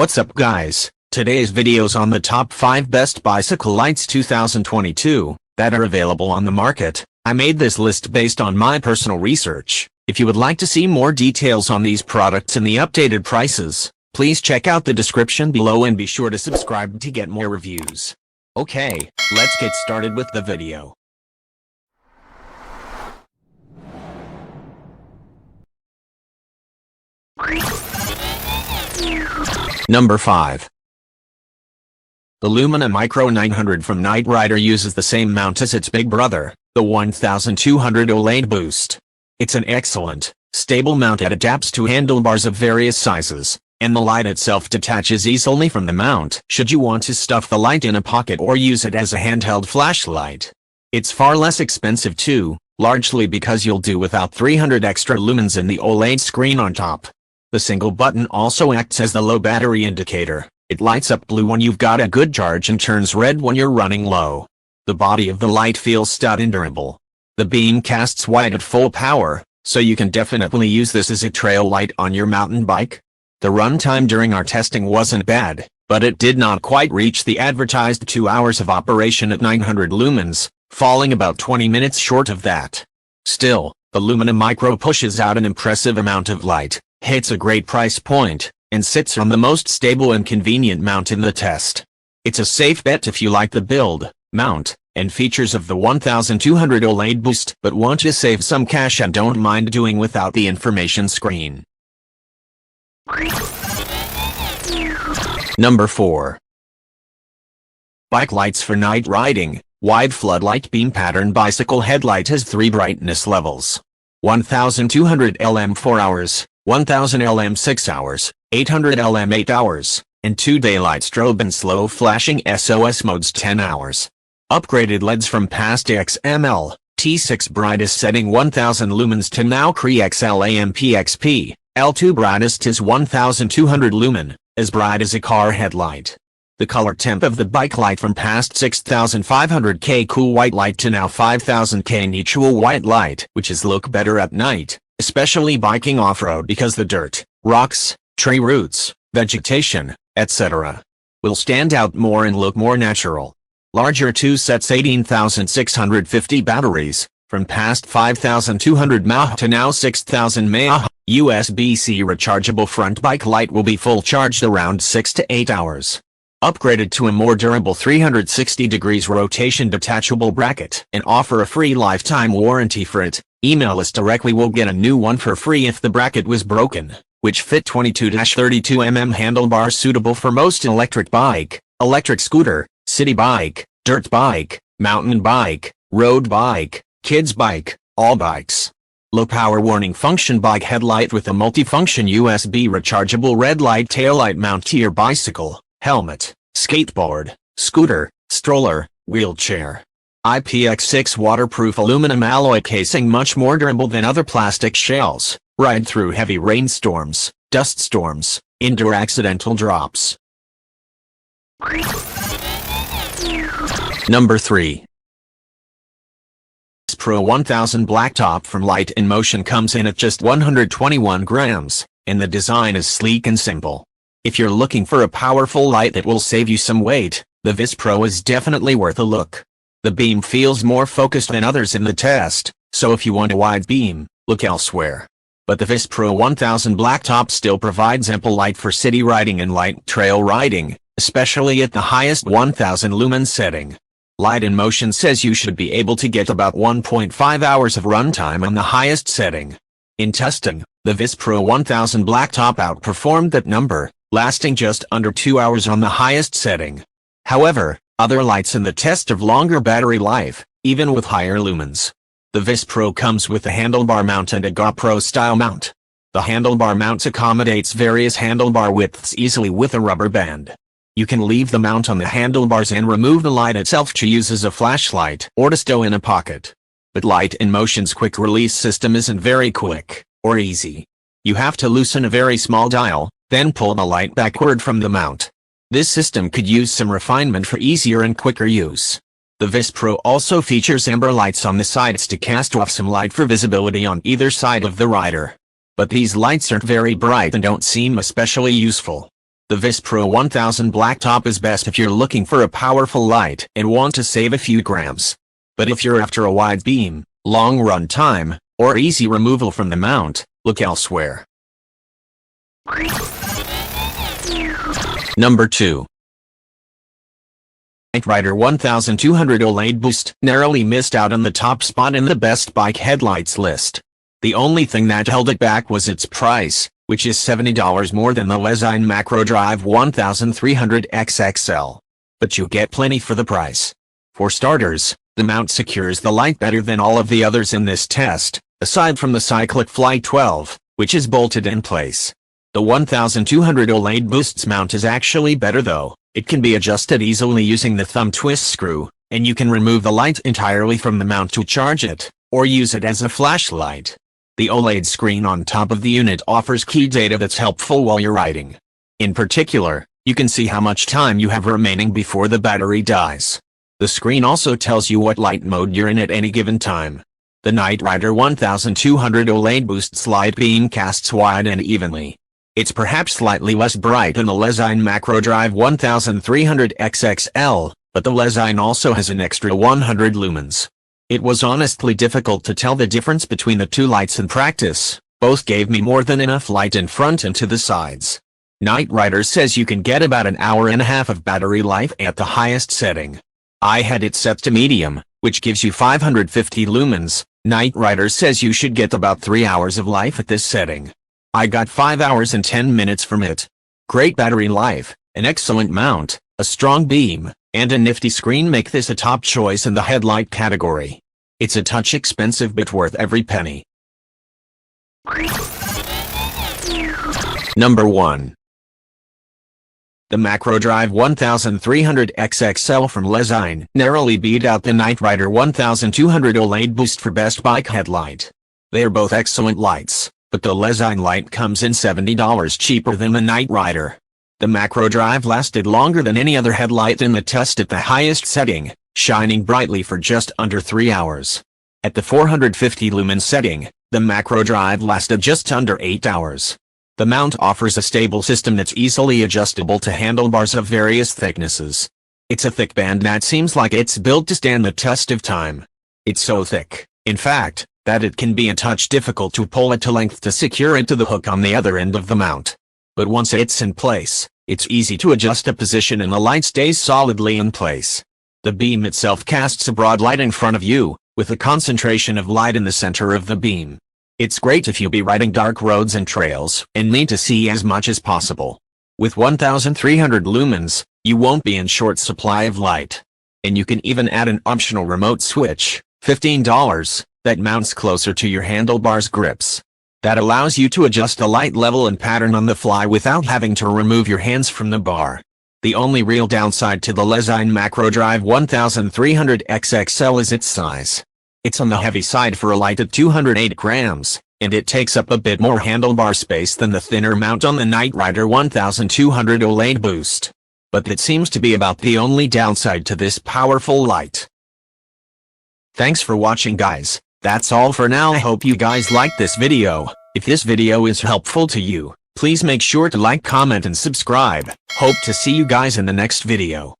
What's up guys, today's video's on the top 5 best bicycle lights 2022 that are available on the market. I made this list based on my personal research. If you would like to see more details on these products and the updated prices, please check out the description below and be sure to subscribe to get more reviews. Okay, let's get started with the video. Number 5. The Lumina Micro 900 from Knight Rider uses the same mount as its big brother, the 1200 OLED Boost. It's an excellent, stable mount that adapts to handlebars of various sizes, and the light itself detaches easily from the mount should you want to stuff the light in a pocket or use it as a handheld flashlight. It's far less expensive too, largely because you'll do without 300 extra lumens in the OLED screen on top. The single button also acts as the low battery indicator. It lights up blue when you've got a good charge and turns red when you're running low. The body of the light feels stout and durable. The beam casts white at full power, so you can definitely use this as a trail light on your mountain bike. The runtime during our testing wasn't bad, but it did not quite reach the advertised 2 hours of operation at 900 lumens, falling about 20 minutes short of that. Still, the Lumina Micro pushes out an impressive amount of light, hits a great price point, and sits on the most stable and convenient mount in the test. It's a safe bet if you like the build, mount, and features of the 1200 OLED Boost but want to save some cash and don't mind doing without the information screen. Number 4. Bike lights for night riding. Wide floodlight beam pattern bicycle headlight has 3 brightness levels. 1200 LM 4 hours, 1000 LM 6 hours, 800 LM 8 hours, and 2 daylight strobe and slow flashing SOS modes 10 hours. Upgraded LEDs from past XML, T6 brightest setting 1000 lumens to now Cree XL AMPXP, L2 brightest is 1200 lumen, as bright as a car headlight. The color temp of the bike light from past 6500K cool white light to now 5000K neutral white light, which is look better at night, especially biking off-road because the dirt, rocks, tree roots, vegetation, etc. will stand out more and look more natural. Larger 2 sets 18,650 batteries, from past 5,200 mAh to now 6,000 mAh. USB-C rechargeable front bike light will be full charged around 6 to 8 hours. Upgraded to a more durable 360 degrees rotation detachable bracket and offer a free lifetime warranty for it. Email us directly, we'll get a new one for free if the bracket was broken, which fit 22-32 mm handlebars suitable for most electric bike, electric scooter, city bike, dirt bike, mountain bike, road bike, kids bike, all bikes. Low power warning function bike headlight with a multifunction USB rechargeable red light taillight mount to your bicycle, helmet, skateboard, scooter, stroller, wheelchair. IPX6 waterproof aluminum alloy casing, much more durable than other plastic shells, ride through heavy rainstorms, dust storms, indoor accidental drops. Number 3. Pro 1000 Blacktop from Light in Motion comes in at just 121 grams, and the design is sleek and simple. If you're looking for a powerful light that will save you some weight, the Vis Pro is definitely worth a look. The beam feels more focused than others in the test, so if you want a wide beam, look elsewhere. But the Vis Pro 1000 Blacktop still provides ample light for city riding and light trail riding, especially at the highest 1000 lumen setting. Light in Motion says you should be able to get about 1.5 hours of runtime on the highest setting. In testing, the Vis Pro 1000 Blacktop outperformed that number, lasting just under 2 hours on the highest setting. However, other lights in the test have longer battery life, even with higher lumens. The Vis Pro comes with a handlebar mount and a GoPro style mount. The handlebar mount accommodates various handlebar widths easily with a rubber band. You can leave the mount on the handlebars and remove the light itself to use as a flashlight or to stow in a pocket. But Light in Motion's quick release system isn't very quick or easy. You have to loosen a very small dial, then pull the light backward from the mount. This system could use some refinement for easier and quicker use. The Vis Pro also features amber lights on the sides to cast off some light for visibility on either side of the rider. But these lights aren't very bright and don't seem especially useful. The The Vis Pro 1000 Blacktop is best if you're looking for a powerful light and want to save a few grams. But if you're after a wide beam, long run time, or easy removal from the mount, look elsewhere. Number 2. Knight Rider 1200 OLED Boost narrowly missed out on the top spot in the best bike headlights list. The only thing that held it back was its price, which is $70 more than the Lezyne Macro Drive 1300 XXL. But you get plenty for the price. For starters, the mount secures the light better than all of the others in this test, aside from the cyclic Fly 12, which is bolted in place. The 1200 OLED Boost's mount is actually better though. It can be adjusted easily using the thumb twist screw, and you can remove the light entirely from the mount to charge it, or use it as a flashlight. The OLED screen on top of the unit offers key data that's helpful while you're riding. In particular, you can see how much time you have remaining before the battery dies. The screen also tells you what light mode you're in at any given time. The Knight Rider 1200 OLED Boost's light beam casts wide and evenly. It's perhaps slightly less bright than the Lezyne Macro Drive 1300 XXL, but the Lezyne also has an extra 100 lumens. It was honestly difficult to tell the difference between the two lights in practice. Both gave me more than enough light in front and to the sides. Knight Rider says you can get about an hour and a half of battery life at the highest setting. I had it set to medium, which gives you 550 lumens. Knight Rider says you should get about 3 hours of life at this setting. I got 5 hours and 10 minutes from it. Great battery life, an excellent mount, a strong beam, and a nifty screen make this a top choice in the headlight category. It's a touch expensive but worth every penny. Number 1. The Macro Drive 1300 XXL from Lezyne narrowly beat out the Knight Rider 1200 OLED Boost for best bike headlight. They are both excellent lights, but the Lezyne light comes in $70 cheaper than the Knight Rider. The Macro Drive lasted longer than any other headlight in the test at the highest setting, shining brightly for just under 3 hours. At the 450 lumen setting, the Macro Drive lasted just under 8 hours. The mount offers a stable system that's easily adjustable to handlebars of various thicknesses. It's a thick band that seems like it's built to stand the test of time. It's so thick, in fact, that it can be a touch difficult to pull it to length to secure it to the hook on the other end of the mount. But once it's in place, it's easy to adjust a position and the light stays solidly in place. The beam itself casts a broad light in front of you, with a concentration of light in the center of the beam. It's great if you'll be riding dark roads and trails and need to see as much as possible. With 1300 lumens, you won't be in short supply of light. And you can even add an optional remote switch, $15, that mounts closer to your handlebars grips. That allows you to adjust the light level and pattern on the fly without having to remove your hands from the bar. The only real downside to the Lezyne Macro Drive 1300 XXL is its size. It's on the heavy side for a light at 208 grams, and it takes up a bit more handlebar space than the thinner mount on the Knight Rider 1200 OLED Boost. But that seems to be about the only downside to this powerful light. Thanks for watching, guys. That's all for now. I hope you guys liked this video. If this video is helpful to you, please make sure to like, comment, and subscribe. Hope to see you guys in the next video.